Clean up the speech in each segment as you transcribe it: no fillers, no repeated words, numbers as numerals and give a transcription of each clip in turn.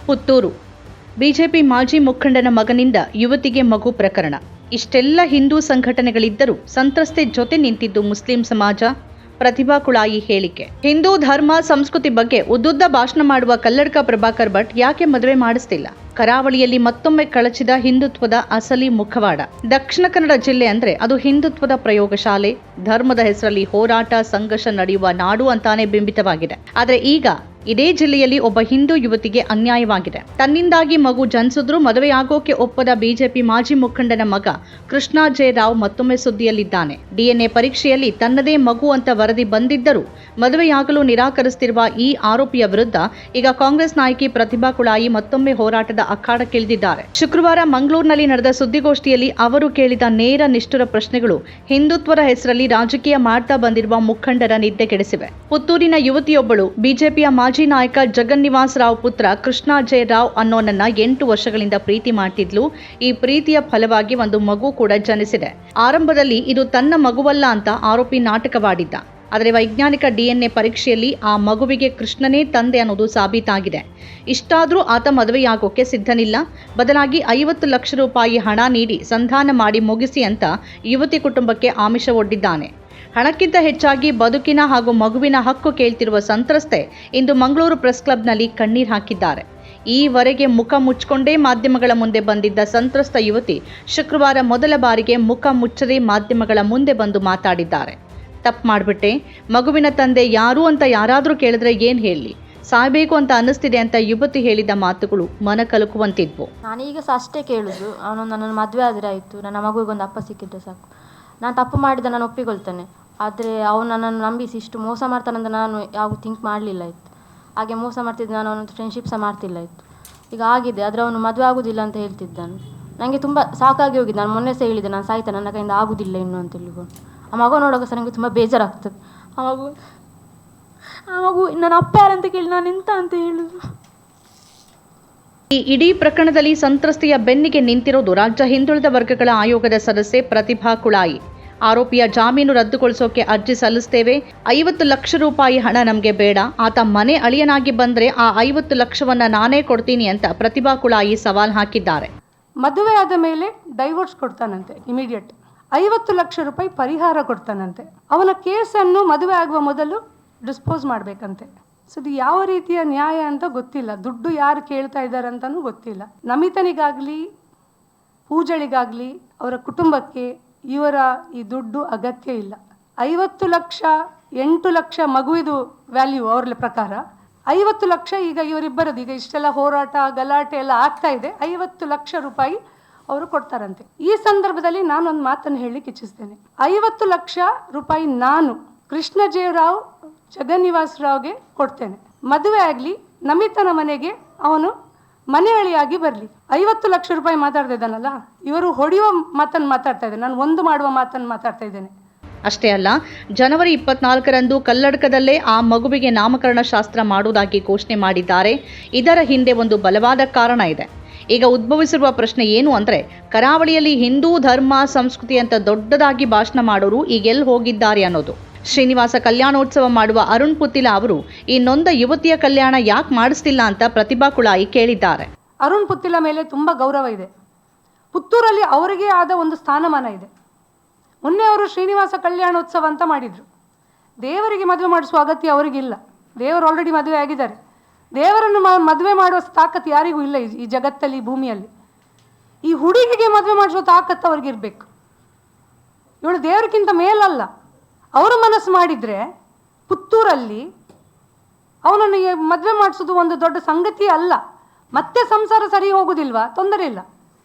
Puttur BJP ಮಾಜಿ ಮುಖಂಡನ ಮಗನಿಂದ ಯುವತಿಗೆ ಮಗು ಪ್ರಕರಣ. ಇಷ್ಟೆಲ್ಲ ಹಿಂದೂ ಸಂಘಟನೆಗಳಿದ್ದರೂ ಸಂತ್ರಸ್ತೆ ಜೊತೆ ನಿಂತಿದ್ದು ಮುಸ್ಲಿಂ ಸಮಾಜ. ಪ್ರತಿಭಾ ಕುಳಾಯಿ ಹೇಳಿಕೆ. ಹಿಂದೂ ಧರ್ಮ ಸಂಸ್ಕೃತಿ ಬಗ್ಗೆ ಉದ್ದುದ್ದ ಭಾಷಣ ಮಾಡುವ ಕಲ್ಲಡ್ಕ ಪ್ರಭಾಕರ್ ಭಟ್ ಯಾಕೆ ಮದುವೆ ಮಾಡಿಸ್ತಿಲ್ಲ? ಕರಾವಳಿಯಲ್ಲಿ ಮತ್ತೊಮ್ಮೆ ಕಳಚಿದ ಹಿಂದುತ್ವದ ಅಸಲಿ ಮುಖವಾಡ. ದಕ್ಷಿಣ ಕನ್ನಡ ಜಿಲ್ಲೆ ಅಂದ್ರೆ ಅದು ಹಿಂದುತ್ವದ ಪ್ರಯೋಗಶಾಲೆ. ಧರ್ಮದ ಹೆಸರಲ್ಲಿ ಹೋರಾಟ ಸಂಘರ್ಷ ನಡೆಯುವ ನಾಡು ಅಂತಾನೆ ಬಿಂಬಿತವಾಗಿದೆ. ಆದರೆ ಈಗ ಇದೇ ಜಿಲ್ಲೆಯಲ್ಲಿ ಒಬ್ಬ ಹಿಂದೂ ಯುವತಿಗೆ ಅನ್ಯಾಯವಾಗಿದೆ. ತನ್ನಿಂದಾಗಿ ಮಗು ಜನಿಸಿದ್ರೂ ಮದುವೆಯಾಗೋಕೆ ಒಪ್ಪದ ಬಿಜೆಪಿ ಮಾಜಿ ಮುಖಂಡನ ಮಗ ಕೃಷ್ಣ ಜೆ ರಾವ್ ಮತ್ತೊಮ್ಮೆ ಸುದ್ದಿಯಲ್ಲಿದ್ದಾನೆ. ಡಿಎನ್ಎ ಪರೀಕ್ಷೆಯಲ್ಲಿ ತನ್ನದೇ ಮಗು ಅಂತ ವರದಿ ಬಂದಿದ್ದರೂ ಮದುವೆಯಾಗಲು ನಿರಾಕರಿಸುತ್ತಿರುವ ಈ ಆರೋಪಿಯ ವಿರುದ್ಧ ಈಗ ಕಾಂಗ್ರೆಸ್ ನಾಯಕಿ ಪ್ರತಿಭಾ ಕುಳಾಯಿ ಮತ್ತೊಮ್ಮೆ ಹೋರಾಟದ ಅಖಾಡಕ್ಕಿಳಿದಿದ್ದಾರೆ. ಶುಕ್ರವಾರ ಮಂಗಳೂರಿನಲ್ಲಿ ನಡೆದ ಸುದ್ದಿಗೋಷ್ಠಿಯಲ್ಲಿ ಅವರು ಕೇಳಿದ ನೇರ ನಿಷ್ಠುರ ಪ್ರಶ್ನೆಗಳು ಹಿಂದುತ್ವದ ಹೆಸರಲ್ಲಿ ರಾಜಕೀಯ ಮಾಡ್ತಾ ಬಂದಿರುವ ಮುಖಂಡರ ನಿದ್ದೆ ಕೆಡಿಸಿವೆ. ಪುತ್ತೂರಿನ ಯುವತಿಯೊಬ್ಬಳು ಬಿಜೆಪಿಯ ಮಾಜಿ ನಾಯಕ ಜಗನ್ನಿವಾಸ್ ರಾವ್ ಪುತ್ರ ಕೃಷ್ಣ ಜೆ ರಾವ್ ಅನ್ನೋನನ್ನ 8 ವರ್ಷಗಳಿಂದ ಪ್ರೀತಿ ಮಾಡ್ತಿದ್ಲು. ಈ ಪ್ರೀತಿಯ ಫಲವಾಗಿ ಒಂದು ಮಗು ಕೂಡ ಜನಿಸಿದೆ. ಆರಂಭದಲ್ಲಿ ಇದು ತನ್ನ ಮಗುವಲ್ಲ ಅಂತ ಆರೋಪಿ ನಾಟಕವಾಡಿದ್ದ. ಆದರೆ ವೈಜ್ಞಾನಿಕ ಡಿಎನ್ಎ ಪರೀಕ್ಷೆಯಲ್ಲಿ ಆ ಮಗುವಿಗೆ ಕೃಷ್ಣನೇ ತಂದೆ ಅನ್ನೋದು ಸಾಬೀತಾಗಿದೆ. ಇಷ್ಟಾದರೂ ಆತ ಮದುವೆಯಾಗೋಕೆ ಸಿದ್ಧನಿಲ್ಲ. ಬದಲಾಗಿ 50 ಲಕ್ಷ ರೂಪಾಯಿ ಹಣ ನೀಡಿ ಸಂಧಾನ ಮಾಡಿ ಮುಗಿಸಿ ಅಂತ ಯುವತಿ ಕುಟುಂಬಕ್ಕೆ ಆಮಿಷ ಒಡ್ಡಿದ್ದಾನೆ. ಹಣಕ್ಕಿಂತ ಹೆಚ್ಚಾಗಿ ಬದುಕಿನ ಹಾಗೂ ಮಗುವಿನ ಹಕ್ಕು ಕೇಳ್ತಿರುವ ಸಂತ್ರಸ್ತೆ ಇಂದು ಮಂಗಳೂರು ಪ್ರೆಸ್ ಕ್ಲಬ್ನಲ್ಲಿ ಕಣ್ಣೀರು ಹಾಕಿದ್ದಾರೆ. ಈವರೆಗೆ ಮುಖ ಮುಚ್ಚಿಕೊಂಡೇ ಮಾಧ್ಯಮಗಳ ಮುಂದೆ ಬಂದಿದ್ದ ಸಂತ್ರಸ್ತ ಯುವತಿ ಶುಕ್ರವಾರ ಮೊದಲ ಬಾರಿಗೆ ಮುಖ ಮುಚ್ಚದೆ ಮಾಧ್ಯಮಗಳ ಮುಂದೆ ಬಂದು ಮಾತಾಡಿದ್ದಾರೆ. ತಪ್ಪು ಮಾಡಿಬಿಟ್ಟೆ, ಮಗುವಿನ ತಂದೆ ಯಾರು ಅಂತ ಯಾರಾದರೂ ಕೇಳಿದ್ರೆ ಏನು ಹೇಳಿ, ಸಾಯ್ಬೇಕು ಅಂತ ಅನ್ನಿಸ್ತಿದೆ ಅಂತ ಯುವತಿ ಹೇಳಿದ ಮಾತುಗಳು ಮನ ಕಲಕುವಂತಿದ್ವು. ನಾನೀಗ ಸಹ ಅಷ್ಟೇ ಕೇಳುದು, ಅವನು ನನ್ನನ್ನು ಮದುವೆ ಆದರೆ ಆಯಿತು, ನನ್ನ ಮಗುವಿಗೊಂದು ಅಪ್ಪ ಸಿಕ್ಕಿದ್ರೆ ಸಾಕು. ನಾನು ತಪ್ಪು ಮಾಡಿದ ನಾನು ಒಪ್ಪಿಕೊಳ್ತೇನೆ. ಆದರೆ ಅವನು ನನ್ನನ್ನು ನಂಬಿಸಿ ಇಷ್ಟು ಮೋಸ ಮಾಡ್ತಾನಂತ ನಾನು ಯಾವಾಗ ಥಿಂಕ್ ಮಾಡಲಿಲ್ಲ ಇತ್ತು. ಹಾಗೆ ಮೋಸ ಮಾಡ್ತಿದ್ದೆ, ನಾನು ಅವನೊಂದು ಫ್ರೆಂಡ್ಶಿಪ್ ಸಹ ಮಾಡ್ತಿಲ್ಲ ಇತ್ತು. ಈಗ ಆಗಿದೆ, ಆದರೆ ಅವನು ಮದುವೆ ಆಗೋದಿಲ್ಲ ಅಂತ ಹೇಳ್ತಿದ್ದಾನು. ನನಗೆ ತುಂಬ ಸಾಕಾಗಿ ಹೋಗಿದೆ. ನಾನು ಮೊನ್ನೆ ಸಹ ಹೇಳಿದೆ, ನಾನು ಸಾಯ್ತಾ, ನನ್ನ ಕೈಯಿಂದ ಆಗೋದಿಲ್ಲ ಇನ್ನು ಅಂತ ಹೇಳಿಕೊಂಡು. ಆ ಮಗು ನೋಡೋಕೆ ಸಹ ನನಗೆ ತುಂಬ ಬೇಜಾರಾಗ್ತದೆ. ಆ ಮಗು ನನ್ನ ಅಪ್ಪ ಯಾರಂತ ಕೇಳಿ ನಾನು ಎಂತ ಅಂತ ಹೇಳುದು. ಈ ಇಡೀ ಪ್ರಕರಣದಲ್ಲಿ ಸಂತ್ರಸ್ತೆಯ ಬೆನ್ನಿಗೆ ನಿಂತಿರೋದು ರಾಜ್ಯ ಹಿಂದುಳಿದ ವರ್ಗಗಳ ಆಯೋಗದ ಸದಸ್ಯೆ ಪ್ರತಿಭಾ ಕುಳಾಯಿ. ಆರೋಪಿಯ ಜಾಮೀನು ರದ್ದುಗೊಳಿಸೋಕೆ ಅರ್ಜಿ ಸಲ್ಲಿಸ್ತೇವೆ, 50 ಲಕ್ಷ ರೂಪಾಯಿ ಹಣ ನಮಗೆ ಬೇಡ, ಆತ ಮನೆ ಅಳಿಯನಾಗಿ ಬಂದ್ರೆ ಆ 50 ಲಕ್ಷವನ್ನ ನಾನೇ ಕೊಡ್ತೀನಿ ಅಂತ ಪ್ರತಿಭಾ ಕುಳಾಯಿ ಸವಾಲ್ ಹಾಕಿದ್ದಾರೆ. ಮದುವೆ ಆದ ಮೇಲೆ ಡೈವೋರ್ಸ್ ಕೊಡ್ತಾನಂತೆ, ಇಮಿಡಿಯೇಟ್ 50 ಲಕ್ಷ ರೂಪಾಯಿ ಪರಿಹಾರ ಕೊಡ್ತಾನಂತೆ. ಅವನ ಕೇಸನ್ನು ಮದುವೆ ಆಗುವ ಮೊದಲು ಡಿಸ್ಪೋಸ್ ಮಾಡಬೇಕಂತೆ. ಸೊ ಇದು ಯಾವ ರೀತಿಯ ನ್ಯಾಯ ಅಂತ ಗೊತ್ತಿಲ್ಲ. ದುಡ್ಡು ಯಾರು ಕೇಳ್ತಾ ಇದ್ದಾರೆ ಅಂತಲೂ ಗೊತ್ತಿಲ್ಲ. ನಮಿತನಿಗಾಗಲಿ ಪೂಜಳಿಗಾಗಲಿ ಅವರ ಕುಟುಂಬಕ್ಕೆ ಇವರ ಈ ದುಡ್ಡು ಅಗತ್ಯ ಇಲ್ಲ. 50 ಲಕ್ಷ 8 ಲಕ್ಷ ಮಗುವಿದು ವ್ಯಾಲ್ಯೂ ಅವ್ರ ಪ್ರಕಾರ. 50 ಲಕ್ಷ ಈಗ ಇವರಿಬ್ಬರದು, ಈಗ ಇಷ್ಟೆಲ್ಲ ಹೋರಾಟ ಗಲಾಟೆ ಎಲ್ಲ ಆಗ್ತಾ ಇದೆ, 50 ಲಕ್ಷ ರೂಪಾಯಿ ಅವರು ಕೊಡ್ತಾರಂತೆ. ಈ ಸಂದರ್ಭದಲ್ಲಿ ನಾನೊಂದು ಮಾತನ್ನು ಹೇಳಲಿಕ್ಕೆ ಇಚ್ಛಿಸ್ತೇನೆ. 50 ಲಕ್ಷ ರೂಪಾಯಿ ನಾನು ಕೃಷ್ಣ ಜೆ ರಾವ್ ಜಗನ್ನಿವಾಸ್ ರಾವ್ಗೆ ಕೊಡ್ತೇನೆ. ಮದುವೆ ಆಗಲಿ, ನಮಿತನ ಮನೆಗೆ ಅವನು ಮನೆಯಳಿಯಾಗಿ ಬರಲಿ. 50 ಲಕ್ಷ ರೂಪಾಯಿ ಮಾತಾಡ್ತಾ ಇದ್ದಾನಲ್ಲ, ಇವರು ಹೊಡೆಯುವ ಮಾತನ್ನು ಮಾತಾಡ್ತಾ ಇದ್ದಾರೆ, ನಾನು ಒಂದು ಮಾಡುವ ಮಾತನ್ನು ಮಾತಾಡ್ತಾ ಇದ್ದೇನೆ. ಅಷ್ಟೇ ಅಲ್ಲ, ಜನವರಿ 24ರಂದು ಕಲ್ಲಡ್ಕದಲ್ಲೇ ಆ ಮಗುವಿಗೆ ನಾಮಕರಣ ಶಾಸ್ತ್ರ ಮಾಡುವುದಾಗಿ ಘೋಷಣೆ ಮಾಡಿದ್ದಾರೆ. ಇದರ ಹಿಂದೆ ಒಂದು ಬಲವಾದ ಕಾರಣ ಇದೆ. ಈಗ ಉದ್ಭವಿಸಿರುವ ಪ್ರಶ್ನೆ ಏನು ಅಂದ್ರೆ, ಕರಾವಳಿಯಲ್ಲಿ ಹಿಂದೂ ಧರ್ಮ ಸಂಸ್ಕೃತಿ ಅಂತ ದೊಡ್ಡದಾಗಿ ಭಾಷಣ ಮಾಡೋರು ಈಗೆಲ್ಲಿ ಹೋಗಿದ್ದಾರೆ ಅನ್ನೋದು. ಶ್ರೀನಿವಾಸ ಕಲ್ಯಾಣೋತ್ಸವ ಮಾಡುವ ಅರುಣ್ ಪುತ್ತಿಲ ಅವರು ಈ ನೊಂದ ಯುವತಿಯ ಕಲ್ಯಾಣ ಯಾಕೆ ಮಾಡಿಸ್ತಿಲ್ಲ ಅಂತ ಪ್ರತಿಭಾ ಕುಳಾಯಿ ಕೇಳಿದ್ದಾರೆ. ಅರುಣ್ ಪುತ್ತಿಲ ಮೇಲೆ ತುಂಬ ಗೌರವ ಇದೆ. ಪುತ್ತೂರಲ್ಲಿ ಅವರಿಗೆ ಆದ ಒಂದು ಸ್ಥಾನಮಾನ ಇದೆ. ಮೊನ್ನೆ ಅವರು ಶ್ರೀನಿವಾಸ ಕಲ್ಯಾಣೋತ್ಸವ ಅಂತ ಮಾಡಿದರು. ದೇವರಿಗೆ ಮದುವೆ ಮಾಡಿಸುವ ಅಗತ್ಯ ಅವರಿಗಿಲ್ಲ. ದೇವರು ಆಲ್ರೆಡಿ ಮದುವೆ ಆಗಿದ್ದಾರೆ. ದೇವರನ್ನು ಮದುವೆ ಮಾಡುವ ತಾಕತ್ತು ಯಾರಿಗೂ ಇಲ್ಲ ಈ ಜಗತ್ತಲ್ಲಿ, ಭೂಮಿಯಲ್ಲಿ. ಈ ಹುಡುಗಿಗೆ ಮದುವೆ ಮಾಡಿಸುವ ತಾಕತ್ತು ಅವ್ರಿಗಿರ್ಬೇಕು. ಇವಳು ದೇವರಿಗಿಂತ ಮೇಲಲ್ಲ. ಅವರು ಮನಸ್ಸು ಮಾಡಿದರೆ ಪುತ್ತೂರಲ್ಲಿ ಅವನನ್ನು ಮದುವೆ ಮಾಡಿಸೋದು ಒಂದು ದೊಡ್ಡ ಸಂಗತಿ ಅಲ್ಲ. ಮತ್ತೆ ಸಂಸಾರ ಸರಿ ಹೋಗೋದಿಲ್ವಾ? ತೊಂದರೆ ಇಲ್ಲ.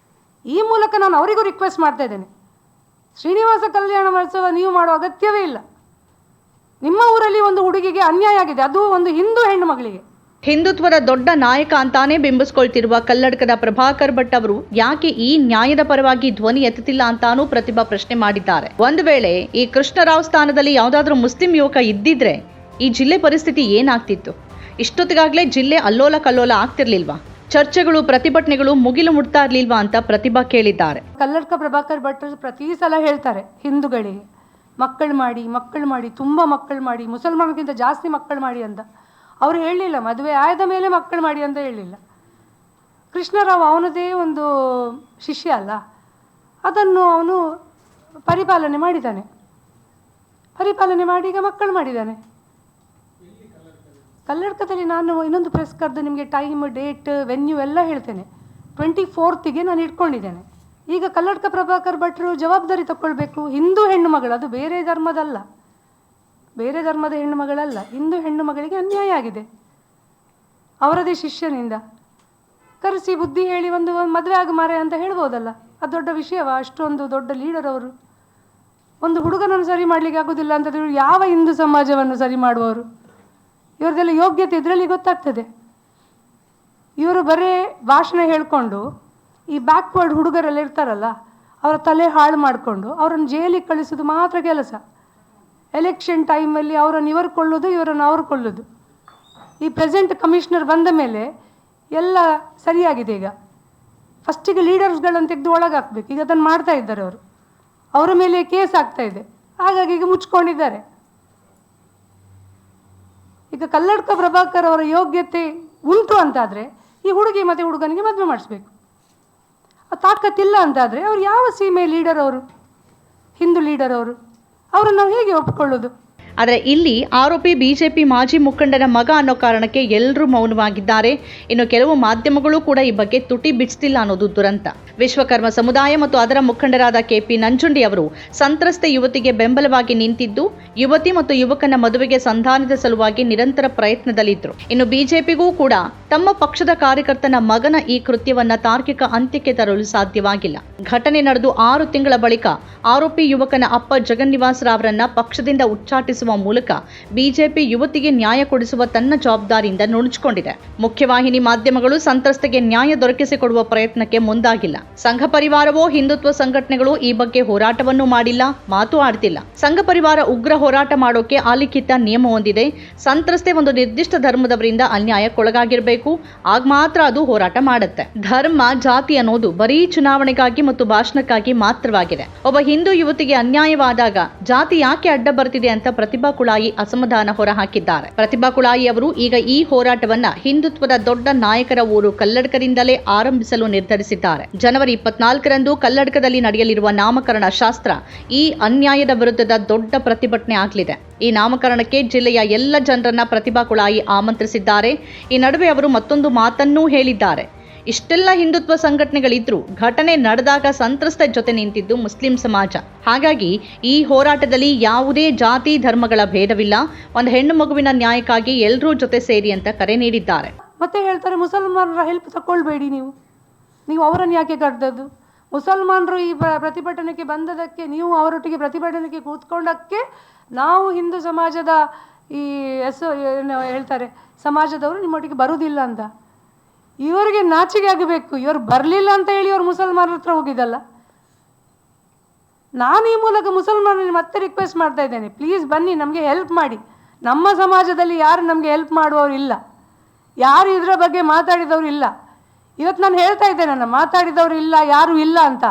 ಈ ಮೂಲಕ ನಾನು ಅವರಿಗೂ ರಿಕ್ವೆಸ್ಟ್ ಮಾಡ್ತಾ ಇದ್ದೇನೆ, ಶ್ರೀನಿವಾಸ ಕಲ್ಯಾಣ ಮಹೋತ್ಸವ ನೀವು ಮಾಡುವ ಅಗತ್ಯವೇ ಇಲ್ಲ. ನಿಮ್ಮ ಊರಲ್ಲಿ ಒಂದು ಹುಡುಗಿಗೆ ಅನ್ಯಾಯ ಆಗಿದೆ, ಅದು ಒಂದು ಹಿಂದೂ ಹೆಣ್ಣು ಮಗಳಿಗೆ. ಹಿಂದುತ್ವದ ದೊಡ್ಡ ನಾಯಕ ಅಂತಾನೆ ಬಿಂಬಿಸಿಕೊಳ್ತಿರುವ ಕಲ್ಲಡ್ಕದ ಪ್ರಭಾಕರ್ ಭಟ್ ಅವರು ಯಾಕೆ ಈ ನ್ಯಾಯದ ಪರವಾಗಿ ಧ್ವನಿ ಎತ್ತುತ್ತಿಲ್ಲ ಅಂತಾನೂ ಪ್ರತಿಭಾ ಪ್ರಶ್ನೆ ಮಾಡಿದ್ದಾರೆ. ಒಂದು ವೇಳೆ ಈ ಕೃಷ್ಣರಾವ್ ಸ್ಥಾನದಲ್ಲಿ ಯಾವುದಾದ್ರೂ ಮುಸ್ಲಿಂ ಯುವಕ ಇದ್ದಿದ್ರೆ ಈ ಜಿಲ್ಲೆ ಪರಿಸ್ಥಿತಿ ಏನಾಗ್ತಿತ್ತು? ಇಷ್ಟೊತ್ತಿಗಾಗಲೇ ಜಿಲ್ಲೆ ಅಲ್ಲೋಲ ಕಲ್ಲೋಲ ಆಗ್ತಿರ್ಲಿಲ್ವಾ? ಚರ್ಚೆಗಳು ಪ್ರತಿಭಟನೆಗಳು ಮುಗಿಲು ಮುಟ್ತಾ ಇರ್ಲಿಲ್ವಾ ಅಂತ ಪ್ರತಿಭಾ ಕೇಳಿದ್ದಾರೆ. ಕಲ್ಲಡ್ಕ ಪ್ರಭಾಕರ್ ಭಟ್ ಪ್ರತಿ ಸಲ ಹೇಳ್ತಾರೆ, ಹಿಂದೂಗಳಿಗೆ ಮಕ್ಕಳು ಮಾಡಿ ತುಂಬ ಮಕ್ಕಳು ಮಾಡಿ, ಮುಸಲ್ಮಾನಕ್ಕಿಂತ ಜಾಸ್ತಿ ಮಕ್ಕಳು ಮಾಡಿ ಅಂತ. ಅವರು ಹೇಳಲಿಲ್ಲ ಮದುವೆ ಆದ ಮೇಲೆ ಮಕ್ಕಳು ಮಾಡಿ ಅಂತ ಹೇಳಲಿಲ್ಲ. ಕೃಷ್ಣರಾವ್ ಅವನದೇ ಒಂದು ಶಿಷ್ಯ ಅಲ್ಲ, ಅದನ್ನು ಅವನು ಪರಿಪಾಲನೆ ಮಾಡಿದ್ದಾನೆ. ಪರಿಪಾಲನೆ ಮಾಡಿ ಈಗ ಮಕ್ಕಳು ಮಾಡಿದ್ದಾನೆ. ಕಲ್ಲಡ್ಕದಲ್ಲಿ ನಾನು ಇನ್ನೊಂದು ಪ್ರೆಸ್ ಕರೆದು ನಿಮಗೆ ಟೈಮ್, ಡೇಟ್, ವೆನ್ಯೂ ಎಲ್ಲ ಹೇಳ್ತೇನೆ. 24ಗೆ ನಾನು ಇಟ್ಕೊಂಡಿದ್ದೇನೆ. ಈಗ ಕಲ್ಲಡ್ಕ ಪ್ರಭಾಕರ್ ಭಟ್ರು ಜವಾಬ್ದಾರಿ ತಗೊಳ್ಬೇಕು. ಹಿಂದೂ ಹೆಣ್ಣು ಮಗಳು, ಅದು ಬೇರೆ ಧರ್ಮದಲ್ಲ, ಬೇರೆ ಧರ್ಮದ ಹೆಣ್ಣು ಮಗಳಲ್ಲ, ಹಿಂದೂ ಹೆಣ್ಣು ಮಗಳಿಗೆ ಅನ್ಯಾಯ ಆಗಿದೆ ಅವರದೇ ಶಿಷ್ಯನಿಂದ. ಕರೆಸಿ ಬುದ್ಧಿ ಹೇಳಿ ಒಂದು ಮದುವೆ ಆಗ ಮಾರೆ ಅಂತ ಹೇಳ್ಬೋದಲ್ಲ, ಅದು ದೊಡ್ಡ ವಿಷಯವಾ? ಅಷ್ಟೊಂದು ದೊಡ್ಡ ಲೀಡರ್ ಅವರು. ಒಂದು ಹುಡುಗನನ್ನು ಸರಿ ಮಾಡಲಿಕ್ಕೆ ಆಗೋದಿಲ್ಲ ಅಂತಂದ್ರೆ ಯಾವ ಹಿಂದೂ ಸಮಾಜವನ್ನು ಸರಿ ಮಾಡುವವರು? ಇವ್ರದ್ದೆಲ್ಲ ಯೋಗ್ಯತೆ ಇದರಲ್ಲಿ ಗೊತ್ತಾಗ್ತದೆ. ಇವರು ಬರೀ ಭಾಷಣ ಹೇಳ್ಕೊಂಡು ಈ ಬ್ಯಾಕ್ವರ್ಡ್ ಹುಡುಗರೆಲ್ಲ ಇರ್ತಾರಲ್ಲ, ಅವರ ತಲೆ ಹಾಳು ಮಾಡಿಕೊಂಡು ಅವರನ್ನು ಜೈಲಿಗೆ ಕಳಿಸೋದು ಮಾತ್ರ ಕೆಲಸ. ಎಲೆಕ್ಷನ್ ಟೈಮಲ್ಲಿ ಅವರನ್ನು ಇವರು ಕೊಳ್ಳೋದು, ಇವರನ್ನು ಅವರು ಕೊಳ್ಳೋದು. ಈ ಪ್ರೆಸೆಂಟ್ ಕಮಿಷನರ್ ಬಂದ ಮೇಲೆ ಎಲ್ಲ ಸರಿಯಾಗಿದೆ. ಈಗ ಫಸ್ಟಿಗೆ ಲೀಡರ್ಸ್ಗಳನ್ನು ತೆಗೆದು ಒಳಗಾಕಬೇಕು. ಈಗ ಅದನ್ನು ಮಾಡ್ತಾ ಇದ್ದಾರೆ ಅವರು. ಅವರ ಮೇಲೆ ಕೇಸ್ ಆಗ್ತಾ ಇದೆ, ಹಾಗಾಗಿ ಈಗ ಮುಚ್ಕೊಂಡಿದ್ದಾರೆ. ಈಗ ಕಲ್ಲಡ್ಕ ಪ್ರಭಾಕರ್ ಅವರ ಯೋಗ್ಯತೆ ಉಂಟು ಅಂತಾದರೆ ಈ ಹುಡುಗಿ ಮತ್ತು ಹುಡುಗನಿಗೆ ಮದುವೆ ಮಾಡಿಸ್ಬೇಕು. ತಾಕತ್ತಿಲ್ಲ ಅಂತಾದರೆ ಅವ್ರು ಯಾವ ಸೀಮೆ ಲೀಡರ್ ಅವರು? ಹಿಂದೂ ಲೀಡರ್ ಅವರು, ಅವರನ್ನು ನಾವು ಹೇಗೆ ಒಪ್ಪಿಕೊಳ್ಳೋದು? ಆದರೆ ಇಲ್ಲಿ ಆರೋಪಿ ಬಿಜೆಪಿ ಮಾಜಿ ಮುಖಂಡನ ಮಗ ಅನ್ನೋ ಕಾರಣಕ್ಕೆ ಎಲ್ಲರೂ ಮೌನವಾಗಿದ್ದಾರೆ. ಇನ್ನು ಕೆಲವು ಮಾಧ್ಯಮಗಳು ಕೂಡ ಈ ಬಗ್ಗೆ ತುಟಿ ಬಿಡಿಸ್ತಿಲ್ಲ ಅನ್ನೋದು ದುರಂತ. ವಿಶ್ವಕರ್ಮ ಸಮುದಾಯ ಮತ್ತು ಅದರ ಮುಖಂಡರಾದ ಕೆಪಿ ನಂಜುಂಡಿ ಅವರು ಸಂತ್ರಸ್ತ ಯುವತಿಗೆ ಬೆಂಬಲವಾಗಿ ನಿಂತಿದ್ದು, ಯುವತಿ ಮತ್ತು ಯುವಕನ ಮದುವೆಗೆ ಸಂಧಾನದ ಸಲುವಾಗಿ ನಿರಂತರ ಪ್ರಯತ್ನದಲ್ಲಿದ್ದರು. ಇನ್ನು ಬಿಜೆಪಿಗೂ ಕೂಡ ತಮ್ಮ ಪಕ್ಷದ ಕಾರ್ಯಕರ್ತನ ಮಗನ ಈ ಕೃತ್ಯವನ್ನ ತಾರ್ಕಿಕ ಅಂತ್ಯಕ್ಕೆ ತರಲು ಸಾಧ್ಯವಾಗಿಲ್ಲ. ಘಟನೆ ನಡೆದು 6 ತಿಂಗಳ ಬಳಿಕ ಆರೋಪಿ ಯುವಕನ ಅಪ್ಪ ಜಗನ್ನಿವಾಸ್ ರಾವ್ರನ್ನ ಪಕ್ಷದಿಂದ ಉಚ್ಚಾಟಿಸುವ ಮೂಲಕ ಬಿಜೆಪಿ ಯುವತಿಗೆ ನ್ಯಾಯ ಕೊಡಿಸುವ ತನ್ನ ಜವಾಬ್ದಾರಿಯಿಂದ ನುಣುಚಿಕೊಂಡಿದೆ. ಮುಖ್ಯವಾಹಿನಿ ಮಾಧ್ಯಮಗಳು ಸಂತ್ರಸ್ತೆಗೆ ನ್ಯಾಯ ದೊರಕಿಸಿಕೊಡುವ ಪ್ರಯತ್ನಕ್ಕೆ ಮುಂದಾಗಿಲ್ಲ. ಸಂಘ ಪರಿವಾರವೋ ಹಿಂದುತ್ವ ಸಂಘಟನೆಗಳು ಈ ಬಗ್ಗೆ ಹೋರಾಟವನ್ನು ಮಾಡಿಲ್ಲ, ಮಾತು ಆಡ್ತಿಲ್ಲ. ಸಂಘ ಪರಿವಾರ ಉಗ್ರ ಹೋರಾಟ ಮಾಡೋಕೆ ಅಲಿಖಿತ ನಿಯಮ ಹೊಂದಿದೆ. ಸಂತ್ರಸ್ತೆ ಒಂದು ನಿರ್ದಿಷ್ಟ ಧರ್ಮದವರಿಂದ ಅನ್ಯಾಯಕ್ಕೊಳಗಾಗಿರಬೇಕು, ಆಗ ಮಾತ್ರ ಅದು ಹೋರಾಟ ಮಾಡುತ್ತೆ. ಧರ್ಮ, ಜಾತಿ ಅನ್ನೋದು ಬರೀ ಚುನಾವಣೆಗಾಗಿ ಮತ್ತು ಭಾಷಣಕ್ಕಾಗಿ ಮಾತ್ರವಾಗಿದೆ. ಒಬ್ಬ ಹಿಂದೂ ಯುವತಿಗೆ ಅನ್ಯಾಯವಾದಾಗ ಜಾತಿ ಯಾಕೆ ಅಡ್ಡ ಬರ್ತಿದೆ ಅಂತ ಪ್ರತಿಭಾ ಕುಳಾಯಿ ಅಸಮಾಧಾನ ಹೊರಹಾಕಿದ್ದಾರೆ. ಪ್ರತಿಭಾ ಕುಳಾಯಿ ಅವರು ಈಗ ಈ ಹೋರಾಟವನ್ನ ಹಿಂದುತ್ವದ ದೊಡ್ಡ ನಾಯಕರ ಊರು ಕಲ್ಲಡ್ಕದಿಂದಲೇ ಆರಂಭಿಸಲು ನಿರ್ಧರಿಸಿದ್ದಾರೆ. ಜನವರಿ 24ರಂದು ಕಲ್ಲಡ್ಕದಲ್ಲಿ ನಡೆಯಲಿರುವ ನಾಮಕರಣ ಶಾಸ್ತ್ರ ಈ ಅನ್ಯಾಯದ ವಿರುದ್ಧದ ದೊಡ್ಡ ಪ್ರತಿಭಟನೆ ಆಗಲಿದೆ. ಈ ನಾಮಕರಣಕ್ಕೆ ಜಿಲ್ಲೆಯ ಎಲ್ಲ ಜನರನ್ನ ಪ್ರತಿಭಾ ಕುಳಾಯಿ ಆಮಂತ್ರಿಸಿದ್ದಾರೆ. ಈ ನಡುವೆ ಅವರು ಮತ್ತೊಂದು ಮಾತನ್ನೂ ಹೇಳಿದ್ದಾರೆ. ಇಷ್ಟೆಲ್ಲ ಹಿಂದುತ್ವ ಸಂಘಟನೆಗಳಿದ್ರೂ ಘಟನೆ ನಡೆದಾಗ ಸಂತ್ರಸ್ತ ಜೊತೆ ನಿಂತಿದ್ದು ಮುಸ್ಲಿಂ ಸಮಾಜ. ಹಾಗಾಗಿ ಈ ಹೋರಾಟದಲ್ಲಿ ಯಾವುದೇ ಜಾತಿ ಧರ್ಮಗಳ ಭೇದವಿಲ್ಲ. ಒಂದು ಹೆಣ್ಣು ಮಗುವಿನ ನ್ಯಾಯಕ್ಕಾಗಿ ಎಲ್ಲರೂ ಜೊತೆ ಸೇರಿ ಅಂತ ಕರೆ ನೀಡಿದ್ದಾರೆ. ಮತ್ತೆ ಹೇಳ್ತಾರೆ ಮುಸಲ್ಮಾನರ ಹೆಲ್ಪ್ ತಗೊಳ್ಬೇಡಿ, ನೀವು ಅವರನ್ನು ಯಾಕೆ ಕರೆದದ್ದು? ಮುಸಲ್ಮಾನರು ಈ ಪ್ರತಿಭಟನೆಗೆ ಬಂದದಕ್ಕೆ, ನೀವು ಅವರೊಟ್ಟಿಗೆ ಪ್ರತಿಭಟನೆಗೆ ಕೂತ್ಕೊಂಡಕ್ಕೆ ನಾವು ಹಿಂದೂ ಸಮಾಜದ ಈ ಏನು ಹೇಳ್ತಾರೆ ಸಮಾಜದವರು ನಿಮ್ಮೊಟ್ಟಿಗೆ ಬರುವುದಿಲ್ಲ ಅಂತ. ಇವರಿಗೆ ನಾಚಿಕೆ ಆಗಬೇಕು. ಇವರು ಬರಲಿಲ್ಲ ಅಂತ ಹೇಳಿ ಇವರು ಮುಸಲ್ಮಾನರ ಹತ್ರ ಹೋಗಿದ್ದಲ್ಲ. ನಾನು ಈ ಮೂಲಕ ಮುಸಲ್ಮಾನರಲ್ಲಿ ಮತ್ತೆ ರಿಕ್ವೆಸ್ಟ್ ಮಾಡ್ತಾ ಇದ್ದೇನೆ, ಪ್ಲೀಸ್ ಬನ್ನಿ, ನಮಗೆ ಹೆಲ್ಪ್ ಮಾಡಿ. ನಮ್ಮ ಸಮಾಜದಲ್ಲಿ ಯಾರು ನಮಗೆ ಹೆಲ್ಪ್ ಮಾಡುವವರು ಇಲ್ಲ, ಯಾರು ಇದರ ಬಗ್ಗೆ ಮಾತಾಡಿದವರು ಇಲ್ಲ. ಇವತ್ತು ನಾನು ಹೇಳ್ತಾ ಇದ್ದೇನೆ, ಮಾತಾಡಿದವರು ಇಲ್ಲ, ಯಾರು ಇಲ್ಲ ಅಂತ.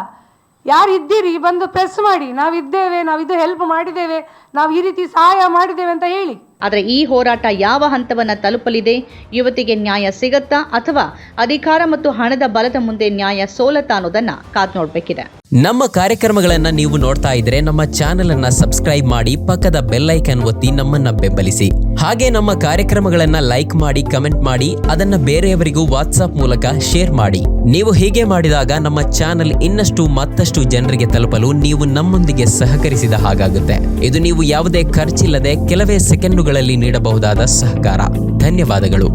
ಯಾರು ಇದ್ದೀರಿ ಬಂದು ಪ್ರೆಸ್ ಮಾಡಿ, ನಾವಿದ್ದೇವೆ, ನಾವಿದು ಹೆಲ್ಪ್ ಮಾಡಿದ್ದೇವೆ, ನಾವು ಈ ರೀತಿ ಸಹಾಯ ಮಾಡಿದ್ದೇವೆ ಅಂತ ಹೇಳಿ. ಆದರೆ ಈ ಹೋರಾಟ ಯಾವ ಹಂತವನ್ನ ತಲುಪಲಿದೆ? ಯುವತಿಗೆ ನ್ಯಾಯ ಸಿಗತ್ತಾ ಅಥವಾ ಅಧಿಕಾರ ಮತ್ತು ಹಣದ ಬಲದ ಮುಂದೆ ನ್ಯಾಯ ಸೋಲತಾ ಅನ್ನೋದನ್ನ ಕಾದ್ ನೋಡ್ಬೇಕಿದೆ. ನಮ್ಮ ಕಾರ್ಯಕ್ರಮಗಳನ್ನ ನೀವು ನೋಡ್ತಾ ಇದ್ರೆ ನಮ್ಮ ಚಾನೆಲ್ ಅನ್ನ ಸಬ್ಸ್ಕ್ರೈಬ್ ಮಾಡಿ, ಪಕ್ಕದ ಬೆಲ್ ಐಕಾನ್ ಒತ್ತಿ ನಮ್ಮನ್ನ ಬೆಂಬಲಿಸಿ. ಹಾಗೆ ನಮ್ಮ ಕಾರ್ಯಕ್ರಮಗಳನ್ನ ಲೈಕ್ ಮಾಡಿ, ಕಮೆಂಟ್ ಮಾಡಿ, ಅದನ್ನ ಬೇರೆಯವರಿಗೂ ವಾಟ್ಸ್ಆಪ್ ಮೂಲಕ ಶೇರ್ ಮಾಡಿ. ನೀವು ಹೀಗೆ ಮಾಡಿದಾಗ ನಮ್ಮ ಚಾನೆಲ್ ಇನ್ನಷ್ಟು ಮತ್ತಷ್ಟು ಜನರಿಗೆ ತಲುಪಲು ನೀವು ನಮ್ಮೊಂದಿಗೆ ಸಹಕರಿಸಿದ ಹಾಗಾಗುತ್ತೆ. ಇದು ನೀವು ಯಾವುದೇ ಖರ್ಚಿಲ್ಲದೆ ಕೆಲವೇ ಸೆಕೆಂಡುಗಳಲ್ಲಿ ನೀಡಬಹುದಾದ ಸಹಕಾರ. ಧನ್ಯವಾದಗಳು.